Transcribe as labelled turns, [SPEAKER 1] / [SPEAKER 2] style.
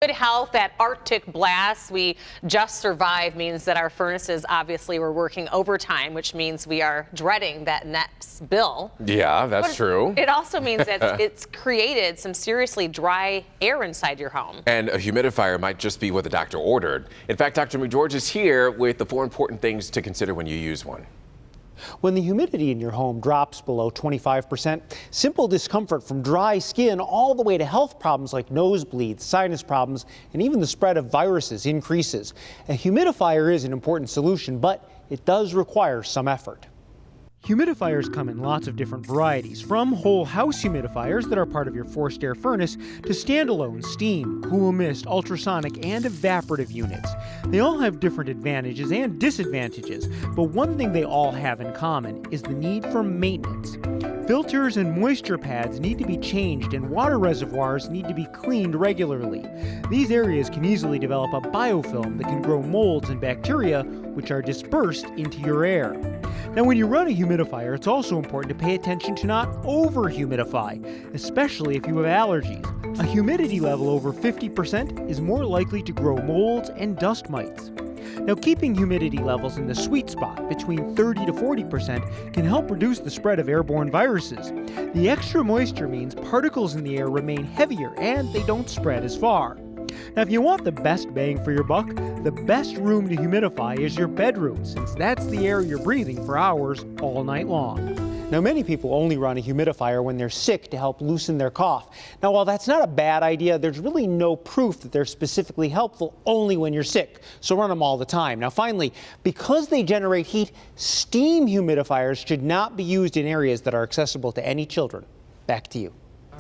[SPEAKER 1] Good health, that Arctic blast we just survived means that our furnaces obviously were working overtime, which means we are dreading that next bill.
[SPEAKER 2] Yeah, that's true.
[SPEAKER 1] It also means that it's created some seriously dry air inside your home.
[SPEAKER 2] And a humidifier might just be what the doctor ordered. In fact, Dr. McGeorge is here with the 4 important things to consider when you use one.
[SPEAKER 3] When the humidity in your home drops below 25%, simple discomfort from dry skin all the way to health problems like nosebleeds, sinus problems, and even the spread of viruses increases. A humidifier is an important solution, but it does require some effort. Humidifiers come in lots of different varieties, from whole house humidifiers that are part of your forced air furnace to standalone steam, cool mist, ultrasonic, and evaporative units. They all have different advantages and disadvantages, but one thing they all have in common is the need for maintenance. Filters and moisture pads need to be changed, and water reservoirs need to be cleaned regularly. These areas can easily develop a biofilm that can grow molds and bacteria, which are dispersed into your air. Now, when you run a humidifier, it's also important to pay attention to not over-humidify, especially if you have allergies. A humidity level over 50% is more likely to grow molds and dust mites. Now, keeping humidity levels in the sweet spot between 30 to 40% can help reduce the spread of airborne viruses. The extra moisture means particles in the air remain heavier and they don't spread as far. Now, if you want the best bang for your buck, the best room to humidify is your bedroom, since that's the air you're breathing for hours all night long. Now, many people only run a humidifier when they're sick to help loosen their cough. Now, while that's not a bad idea, there's really no proof that they're specifically helpful only when you're sick, so run them all the time. Now, finally, because they generate heat, steam humidifiers should not be used in areas that are accessible to any children. Back to you.